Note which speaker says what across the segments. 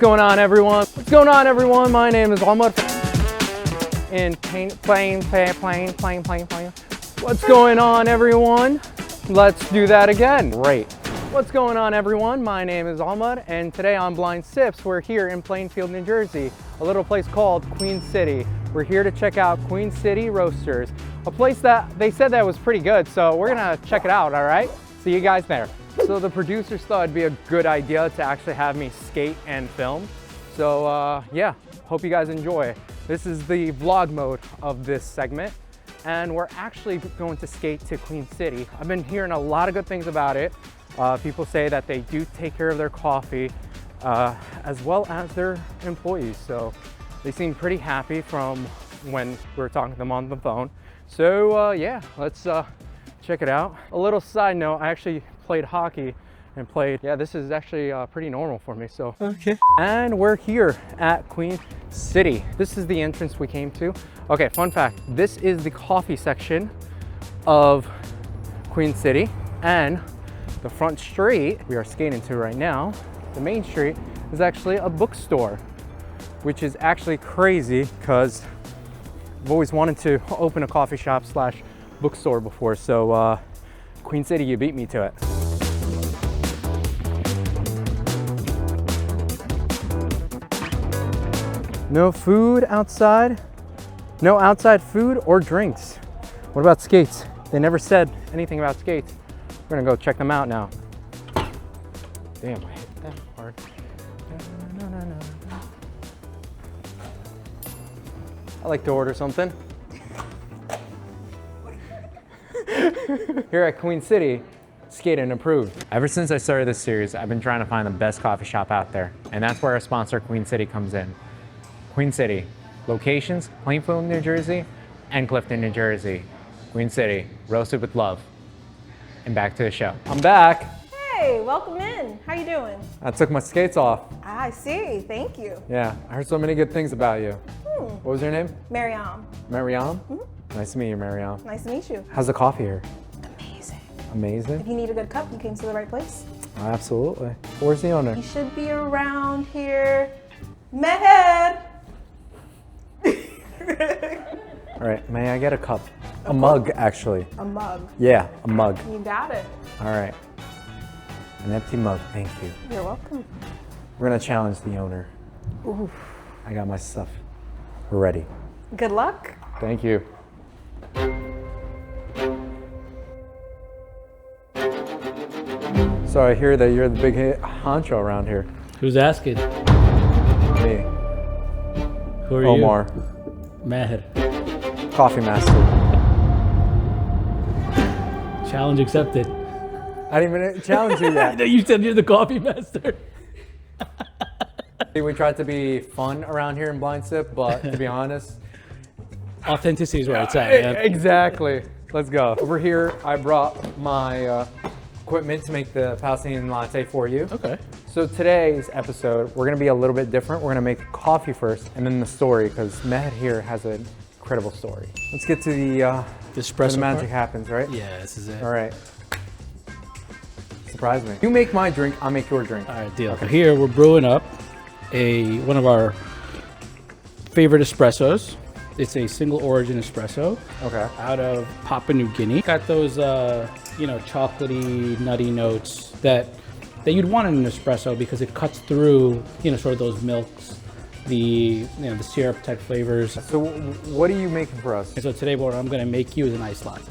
Speaker 1: going on, everyone? What's going on, everyone? My name is Ahmad in Plain. What's going on, everyone? Let's do that again. Great. What's going on, everyone? My name is Ahmad, and today on Blind Sips, we're here in Plainfield, New Jersey, a little place called Queen City. We're here to check out Queen City Roasters, a place that they said that was pretty good, so we're gonna check it out, all right? See you guys there. So the producers thought it'd be a good idea to actually have me skate and film. So yeah, hope you guys enjoy. This is the vlog mode of this segment, and we're actually going to skate to Queen City. I've been hearing a lot of good things about it. People say that they do take care of their coffee as well as their employees. So they seem pretty happy from when we were talking to them on the phone. So yeah, let's check it out. A little side note, I actually played hockey and yeah, this is actually pretty normal for me, so. Okay. And we're here at Queen City. This is the entrance we came to. Okay, fun fact, this is the coffee section of Queen City, and the front street we are skating to right now, the main street, is actually a bookstore, which is actually crazy because I've always wanted to open a coffee shop slash bookstore before. So Queen City, you beat me to it. No food outside, no outside food or drinks. What about skates? They never said anything about skates. We're gonna go check them out now. Damn, I hit that hard. I like to order something. Here at Queen City, skating approved. Ever since I started this series, I've been trying to find the best coffee shop out there, and that's where our sponsor, Queen City, comes in. Queen City, locations, Plainfield, New Jersey, and Clifton, New Jersey. Queen City, roasted with love. And back to the show. I'm back.
Speaker 2: Hey, welcome in. How you doing?
Speaker 1: I took my skates off.
Speaker 2: I see, thank you.
Speaker 1: Yeah, I heard so many good things about you. What was your name?
Speaker 2: Mariam.
Speaker 1: Mariam? Nice to meet you, Mariam.
Speaker 2: Nice to meet you.
Speaker 1: How's the coffee here?
Speaker 2: Amazing.
Speaker 1: Amazing?
Speaker 2: If you need a good cup, you came to the right place.
Speaker 1: Absolutely. Where's the owner?
Speaker 2: You should be around here. Meher!
Speaker 1: All right, may I get a cup? A mug, actually.
Speaker 2: A mug.
Speaker 1: Yeah, a mug.
Speaker 2: You got it.
Speaker 1: All right. An empty mug, thank you.
Speaker 2: You're welcome.
Speaker 1: We're gonna challenge the owner.
Speaker 2: Ooh.
Speaker 1: I got my stuff. We're ready.
Speaker 2: Good luck.
Speaker 1: Thank you. So I hear that you're the big honcho around here.
Speaker 3: Who's asking?
Speaker 1: Me.
Speaker 3: Who are
Speaker 1: Omar.
Speaker 3: you? Maher.
Speaker 1: Coffee master.
Speaker 3: Challenge accepted.
Speaker 1: I didn't even challenge you yet.
Speaker 3: You said you're the coffee master.
Speaker 1: We tried to be fun around here in Blind Sip, but to be honest,
Speaker 3: Authenticity is where it's at, man.
Speaker 1: Exactly. Let's go. Over here, I brought my equipment to make the Palestinian latte for you.
Speaker 3: Okay.
Speaker 1: So today's episode, we're gonna be a little bit different. We're gonna make coffee first and then the story, because Mehd here has an incredible story. Let's get to the
Speaker 3: espresso
Speaker 1: where the magic
Speaker 3: part?
Speaker 1: happens, right?
Speaker 3: Yeah, this is it.
Speaker 1: All right. Surprise me. You make my drink, I'll make your drink.
Speaker 3: All right, deal. Okay. Here we're brewing up one of our favorite espressos. It's a single origin espresso.
Speaker 1: Okay.
Speaker 3: Out of Papua New Guinea. Got those, chocolatey, nutty notes that you'd want in an espresso because it cuts through, sort of those milks, the syrup type flavors.
Speaker 1: So what are you making for us?
Speaker 3: And so today what I'm gonna make you is an iced latte.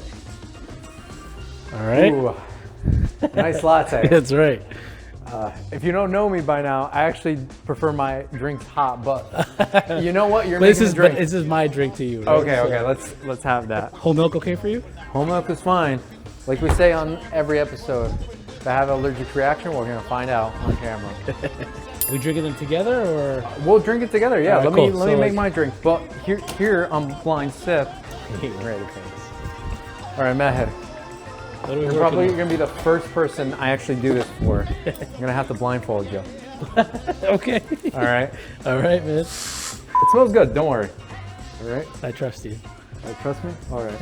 Speaker 3: All right.
Speaker 1: Ooh, nice latte.
Speaker 3: That's right.
Speaker 1: If you don't know me by now, I actually prefer my drinks hot, but you know what? You're making a drink.
Speaker 3: This is my drink to you. Right?
Speaker 1: Okay,
Speaker 3: So,
Speaker 1: okay, let's have that.
Speaker 3: Whole milk okay for you?
Speaker 1: Whole milk is fine. Like we say on every episode, if I have an allergic reaction, we're gonna find out on camera.
Speaker 3: Are we drinking them together or?
Speaker 1: We'll drink it together, yeah.
Speaker 3: All right,
Speaker 1: let
Speaker 3: cool.
Speaker 1: me make my drink. But here on Blind Sip, ready things. All right, Maher.
Speaker 3: What are we
Speaker 1: You're probably gonna be the first person I actually do this for. I'm gonna have to blindfold you.
Speaker 3: Okay.
Speaker 1: All right.
Speaker 3: All right, man.
Speaker 1: It smells good. Don't worry. All right.
Speaker 3: I trust you.
Speaker 1: Trust me. All right.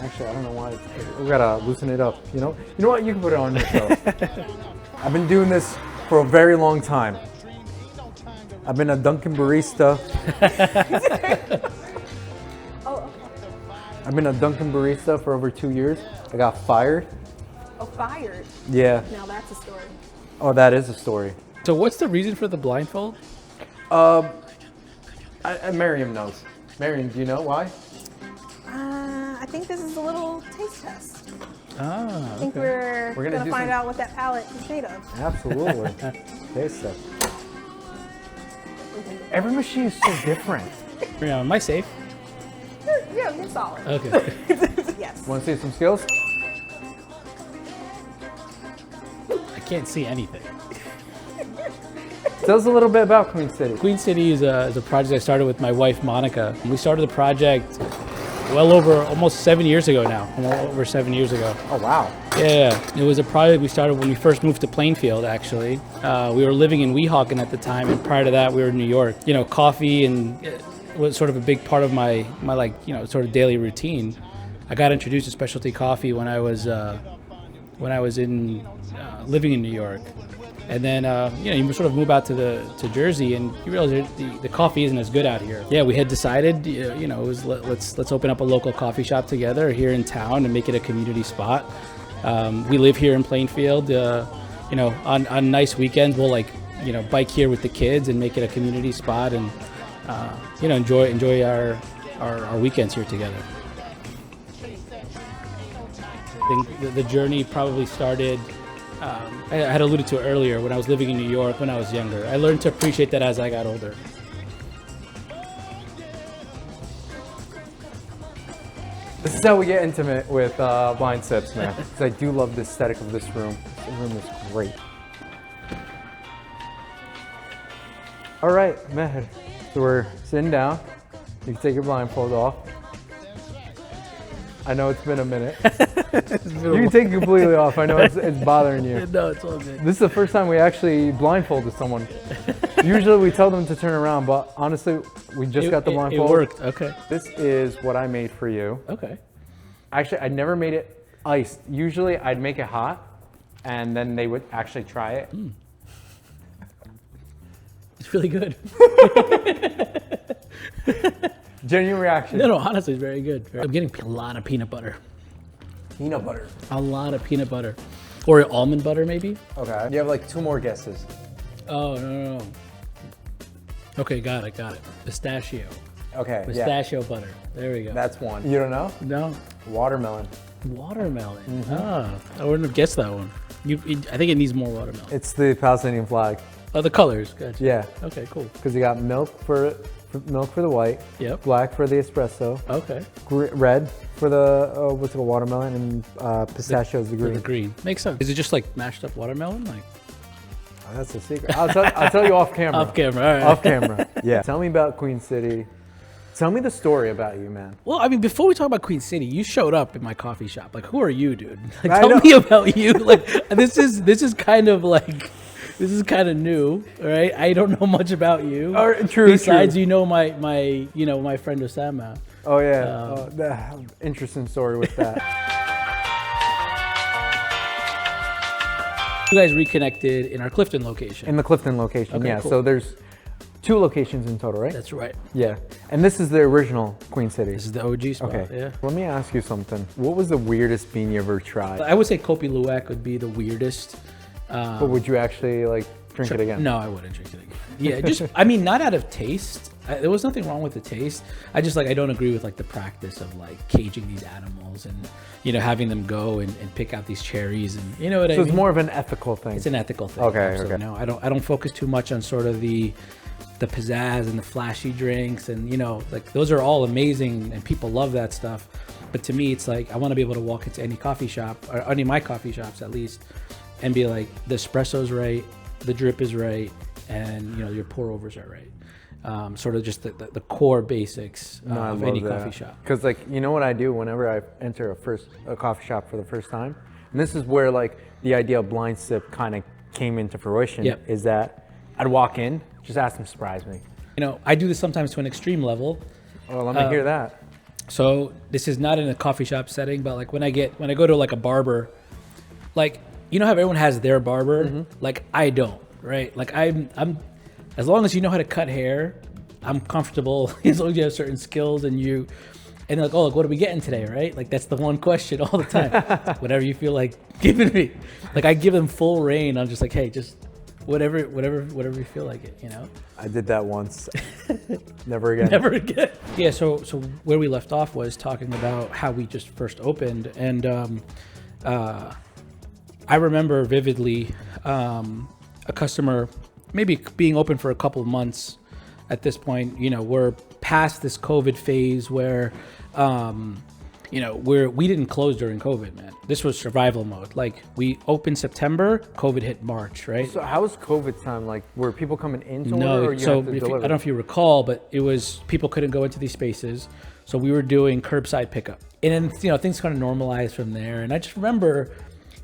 Speaker 1: Actually, I don't know why. We gotta loosen it up. You know what? You can put it on yourself. I've been doing this for a very long time. I've been a Dunkin' barista.
Speaker 2: Oh, okay.
Speaker 1: I've been a Dunkin' barista for over 2 years. I got fired.
Speaker 2: Oh, fired.
Speaker 1: Yeah.
Speaker 2: Now that's a story.
Speaker 1: Oh, that is a story.
Speaker 3: So what's the reason for the blindfold?
Speaker 1: Miriam knows. Miriam, do you know why?
Speaker 2: I think this is a little taste test.
Speaker 3: Ah,
Speaker 2: I think we're gonna find out what that palette is made of.
Speaker 1: Absolutely. Taste test. Every machine is so different.
Speaker 3: Yeah, am I safe?
Speaker 2: You're solid.
Speaker 3: Okay.
Speaker 2: Yes.
Speaker 1: Want to see some skills?
Speaker 3: I can't see anything.
Speaker 1: Tell us a little bit about Queen City.
Speaker 3: Queen City is a project I started with my wife, Monica. We started the project well over almost 7 years ago now, over 7 years ago.
Speaker 1: Oh, wow.
Speaker 3: Yeah, it was a project we started when we first moved to Plainfield, actually. We were living in Weehawken at the time, and prior to that, we were in New York. You know, coffee and was sort of a big part of my like, you know, sort of daily routine. I got introduced to specialty coffee when I was in living in New York. And then, you know, you sort of move out to Jersey, and you realize the coffee isn't as good out here. Yeah, we had decided, you know, it was let's open up a local coffee shop together here in town and make it a community spot. We live here in Plainfield. You know, on nice weekends, we'll you know, bike here with the kids and make it a community spot, and you know, enjoy our weekends here together. I think the journey probably started. I had alluded to earlier when I was living in New York when I was younger. I learned to appreciate that as I got older.
Speaker 1: This is how we get intimate with Blind Sips, man. Because I do love the aesthetic of this room. This room is great. All right, Meher. So we're sitting down. You can take your blindfold off. I know it's been a minute. You can take it completely off. I know it's bothering you.
Speaker 3: No, it's all good.
Speaker 1: This is the first time we actually blindfolded someone. Usually we tell them to turn around, but honestly, we just got the blindfold.
Speaker 3: It worked. Okay.
Speaker 1: This is what I made for you.
Speaker 3: Okay.
Speaker 1: Actually, I never made it iced. Usually I'd make it hot, and then they would actually try it.
Speaker 3: It's really good.
Speaker 1: Genuine reaction.
Speaker 3: No, honestly, it's very good. I'm getting a lot of peanut butter.
Speaker 1: Peanut butter.
Speaker 3: A lot of peanut butter. Or almond butter, maybe?
Speaker 1: Okay. You have like 2 more guesses.
Speaker 3: Oh, no. Okay, got it. Pistachio.
Speaker 1: Okay.
Speaker 3: Pistachio butter. There we go.
Speaker 1: That's one. You don't know?
Speaker 3: No.
Speaker 1: Watermelon.
Speaker 3: Watermelon. Ah, I wouldn't have guessed that one. I think it needs more watermelon.
Speaker 1: It's the Palestinian flag.
Speaker 3: Oh, the colors. Gotcha.
Speaker 1: Yeah.
Speaker 3: Okay, cool.
Speaker 1: Because you got milk for the white.
Speaker 3: Yep.
Speaker 1: Black for the espresso.
Speaker 3: Okay.
Speaker 1: Red for the what's it called, watermelon, and pistachio is the green.
Speaker 3: The green. Makes sense. Is it just like mashed up watermelon? Like.
Speaker 1: Oh, that's a secret. I'll tell you off camera.
Speaker 3: Off camera. All right.
Speaker 1: Off camera. Yeah. Tell me about Queen City. Tell me the story about you, man.
Speaker 3: Well, I mean, before we talk about Queen City, you showed up in my coffee shop. Like, who are you, dude? Like, tell me about you. Like, this is kind of like. This is kind of new, right? I don't know much about you.
Speaker 1: True.
Speaker 3: Besides, you know my friend Osama.
Speaker 1: Oh yeah, interesting story with that.
Speaker 3: You guys reconnected in our Clifton location.
Speaker 1: In the Clifton location,
Speaker 3: Okay,
Speaker 1: yeah.
Speaker 3: cool.
Speaker 1: So there's 2 locations in total, right?
Speaker 3: That's right.
Speaker 1: Yeah. And this is the original Queen City.
Speaker 3: This is the OG spot.
Speaker 1: Okay.
Speaker 3: Yeah.
Speaker 1: Let me ask you something. What was the weirdest bean you ever tried?
Speaker 3: I would say Kopi Luwak would be the weirdest.
Speaker 1: But would you actually like drink it again?
Speaker 3: No, I wouldn't drink it again. Yeah, just I mean, not out of taste. There was nothing wrong with the taste. I just I don't agree with like the practice of like caging these animals and having them go and pick out these cherries and what I mean.
Speaker 1: So it's more of an ethical thing.
Speaker 3: It's an ethical thing.
Speaker 1: Okay.
Speaker 3: Absolutely.
Speaker 1: Okay.
Speaker 3: No, I don't focus too much on sort of the pizzazz and the flashy drinks and like those are all amazing and people love that stuff. But to me, it's like I want to be able to walk into any coffee shop or any of my coffee shops at least. And be like, the espresso's right, the drip is right, and your pour overs are right. Sort of just the core basics of any coffee shop.
Speaker 1: Because what I do whenever I enter a coffee shop for the first time, and this is where like the idea of Blind Sip kind of came into fruition.
Speaker 3: Yep.
Speaker 1: Is that I'd walk in, just ask them to surprise me.
Speaker 3: I do this sometimes to an extreme level.
Speaker 1: Oh, let me hear that.
Speaker 3: So this is not in a coffee shop setting, but like when I go to like a barber, like. You know how everyone has their barber? Like I don't, right? Like I'm as long as you know how to cut hair, I'm comfortable. As long as you have certain skills and they're like, oh, like, what are we getting today, right? Like, that's the one question all the time. Whatever you feel like giving me. Like, I give them full reign. I'm just like, hey, just whatever you feel like it, you know?
Speaker 1: I did that once. Never again.
Speaker 3: Never again. Yeah, so where we left off was talking about how we just first opened. And I remember vividly a customer maybe being open for a couple of months at this point. You know, we're past this COVID phase where, you know, we didn't close during COVID, man. This was survival mode. Like, we opened September, COVID hit March, right?
Speaker 1: So how was COVID time? Like, were people coming into
Speaker 3: No,
Speaker 1: order, or you
Speaker 3: so
Speaker 1: had to
Speaker 3: I
Speaker 1: deliver?
Speaker 3: don't know if you recall, but it was people couldn't go into these spaces, so we were doing curbside pickup, and then, you know, things kind of normalized from there. And I just remember,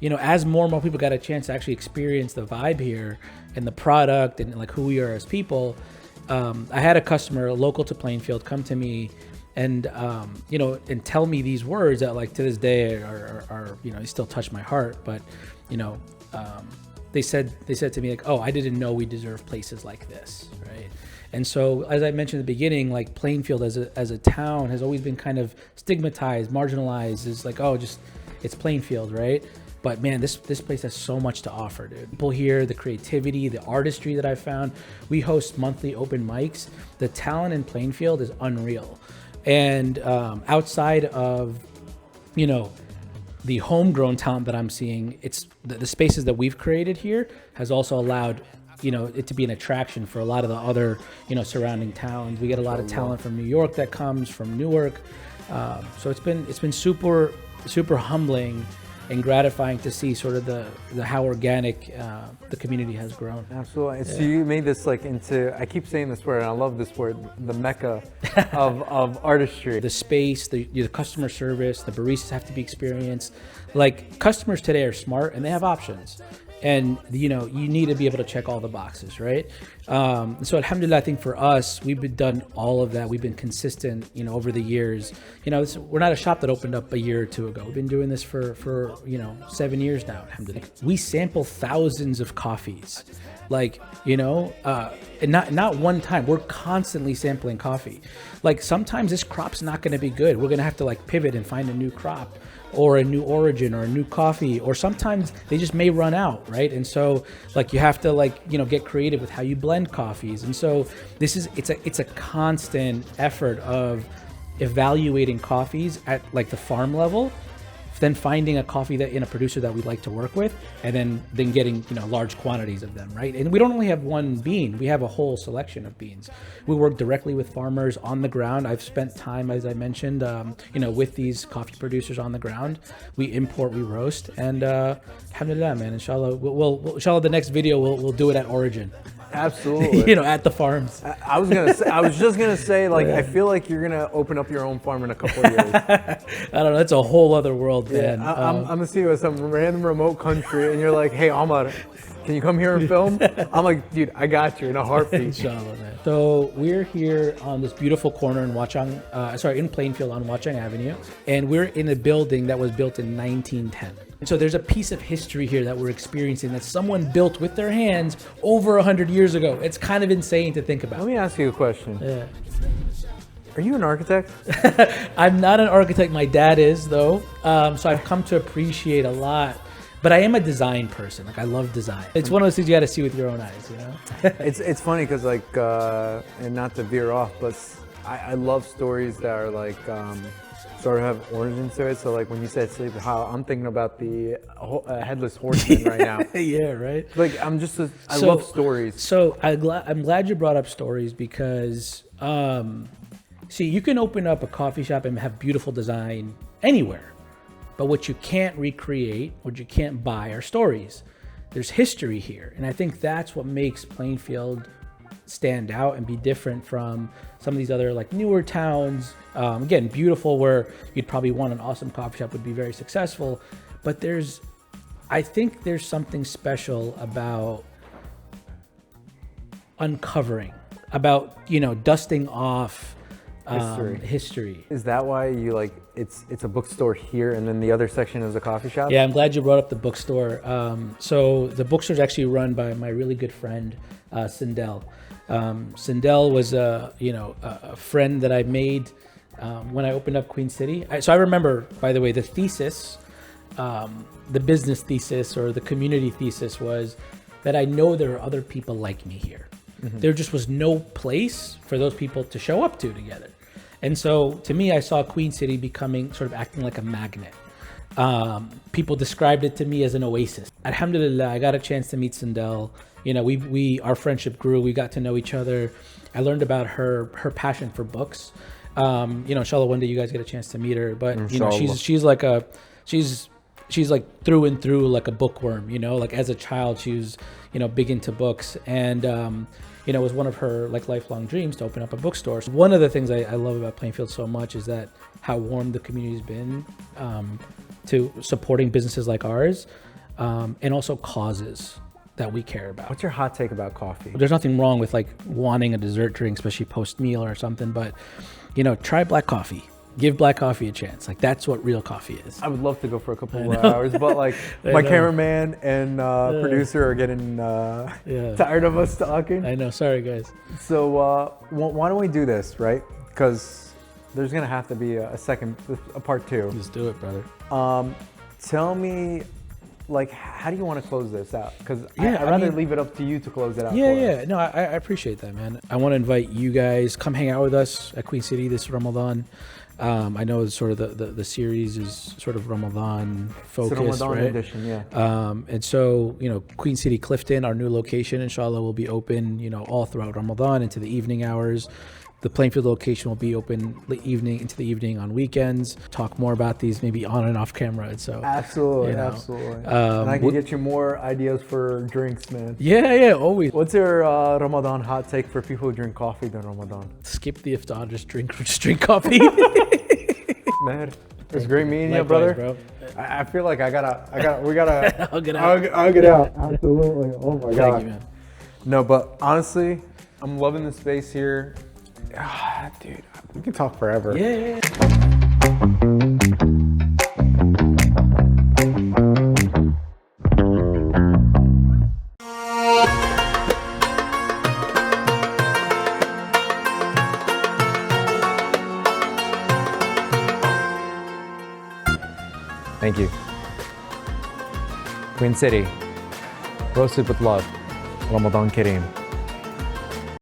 Speaker 3: you know, as more and more people got a chance to actually experience the vibe here and the product and like who we are as people, I had a customer local to Plainfield come to me and you know, and tell me these words that, like, to this day are you know, they still touch my heart. But you know, they said to me, like, oh, I didn't know we deserve places like this, right? And so, as I mentioned at the beginning, like, Plainfield as a town has always been kind of stigmatized, marginalized. It's like, oh, just, it's Plainfield, right? But man, this place has so much to offer, dude. People here, the creativity, the artistry that I found. We host monthly open mics. The talent in Plainfield is unreal. And outside of, you know, the homegrown talent that I'm seeing, it's the spaces that we've created here has also allowed, you know, it to be an attraction for a lot of the other, you know, surrounding towns. We get a lot of talent from New York that comes, from Newark. So it's been super humbling and gratifying to see sort of the how organic the community has grown.
Speaker 1: Absolutely.
Speaker 3: Yeah.
Speaker 1: So you made this like into, I keep saying this word and I love this word, the mecca of artistry.
Speaker 3: The space, the customer service, the baristas have to be experienced. Like, customers today are smart and they have options. And, you know, you need to be able to check all the boxes, right? So alhamdulillah, I think for us, we've done all of that. We've been consistent, you know, over the years. You know, we're not a shop that opened up a year or two ago. We've been doing this for you know, 7 years now, alhamdulillah. We sample thousands of coffees. Like, you know, and not one time. We're constantly sampling coffee. Like, sometimes this crop's not going to be good. We're going to have to, like, pivot and find a new crop, or a new origin, or a new coffee, or sometimes they just may run out, right? And so, like, you have to, like, you know, get creative with how you blend coffees. And so it's a constant effort of evaluating coffees at, like, the farm level, then finding a coffee that in a producer that we'd like to work with, and then getting, you know, large quantities of them, right? And we don't only have one bean, we have a whole selection of beans. We work directly with farmers on the ground. I've spent time, as I mentioned, you know, with these coffee producers on the ground. We import, we roast, and alhamdulillah, man, inshallah, inshallah, the next video we'll do it at origin.
Speaker 1: Absolutely.
Speaker 3: You know, at the farms.
Speaker 1: I was just gonna say, like, I feel like you're gonna open up your own farm in a couple of years.
Speaker 3: I don't know, that's a whole other world,
Speaker 1: Yeah,
Speaker 3: man.
Speaker 1: I'm gonna see you in some random remote country, and you're like, "Hey, Ahmad, can you come here and film?" I'm like, "Dude, I got you in a heartbeat."
Speaker 3: Inshallah, man. So we're here on this beautiful corner in in Plainfield on Watchung Avenue, and we're in a building that was built in 1910. So there's a piece of history here that we're experiencing that someone built with their hands over 100 years ago. It's kind of insane to think about.
Speaker 1: Let me ask you a question.
Speaker 3: Yeah.
Speaker 1: Are you an architect?
Speaker 3: I'm not an architect. My dad is, though. So I've come to appreciate a lot. But I am a design person. Like, I love design. It's one of those things you got to see with your own eyes, you know?
Speaker 1: It's funny because, like, and not to veer off, but I love stories that are like sort of have origins to it. So, like, when you said sleep, how I'm thinking about the headless horseman right now.
Speaker 3: Yeah, right.
Speaker 1: Like, I love stories.
Speaker 3: So I'm glad you brought up stories because, see, you can open up a coffee shop and have beautiful design anywhere. But what you can't recreate, what you can't buy, are stories. There's history here. And I think that's what makes Plainfield stand out and be different from some of these other, like, newer towns. Again, beautiful, where you'd probably want an awesome coffee shop, would be very successful. But I think there's something special about uncovering, about, you know, dusting off history.
Speaker 1: Is that why you like it's a bookstore here and then the other section is a coffee shop?
Speaker 3: Yeah, I'm glad you brought up the bookstore. So the bookstore is actually run by my really good friend, Sindel. Sindel was a friend that I made when I opened up Queen City. So I remember, by the way, the thesis, the business thesis or the community thesis was that I know there are other people like me here. There just was no place for those people to show up to together. And so to me, I saw Queen City becoming sort of acting like a magnet. People described it to me as an oasis. Alhamdulillah, I got a chance to meet Sindel. You know, our friendship grew. We got to know each other. I learned about her passion for books. You know, inshallah, one day you guys get a chance to meet her. But you know, she's like through and through like a bookworm. You know, like as a child, she was big into books, and it was one of her like lifelong dreams to open up a bookstore. So one of the things I love about Plainfield so much is that how warm the community's been to supporting businesses like ours, and also causes that we care about.
Speaker 1: What's your hot take about coffee?
Speaker 3: There's nothing wrong with like wanting a dessert drink, especially post meal or something, but try black coffee. Give black coffee a chance. Like that's what real coffee is.
Speaker 1: I would love to go for a couple more hours, but like my cameraman and producer are getting tired of us talking.
Speaker 3: I know. Sorry, guys.
Speaker 1: So why don't we do this, right? Because there's gonna have to be a part two.
Speaker 3: Just do it, brother.
Speaker 1: Tell me, like, how do you want to close this out? Because I'd rather leave it up to you to close it out.
Speaker 3: Yeah. No, I appreciate that, man. I want to invite you guys, come hang out with us at Queen City this Ramadan. I know sort of the series is sort of Ramadan focused,
Speaker 1: it's Ramadan
Speaker 3: right?
Speaker 1: edition, yeah.
Speaker 3: And so, Queen City Clifton, our new location, inshallah, will be open, all throughout Ramadan into the evening hours. The Plainfield location will be open into the evening on weekends. Talk more about these maybe on and off camera. And so
Speaker 1: absolutely. And I can get you more ideas for drinks, man.
Speaker 3: Yeah, always.
Speaker 1: What's your Ramadan hot take for people who drink coffee during Ramadan?
Speaker 3: Skip the iftar, just drink coffee.
Speaker 1: Man, it's great meeting you, brother.
Speaker 3: Bro.
Speaker 1: I feel like we gotta.
Speaker 3: I'll get out.
Speaker 1: I'll get out. Absolutely. Oh my God.
Speaker 3: Thank you, man.
Speaker 1: No, but honestly, I'm loving the space here. Dude, we can talk forever.
Speaker 3: Yeah.
Speaker 1: Thank you. Queen City, roasted with love. Ramadan Kareem.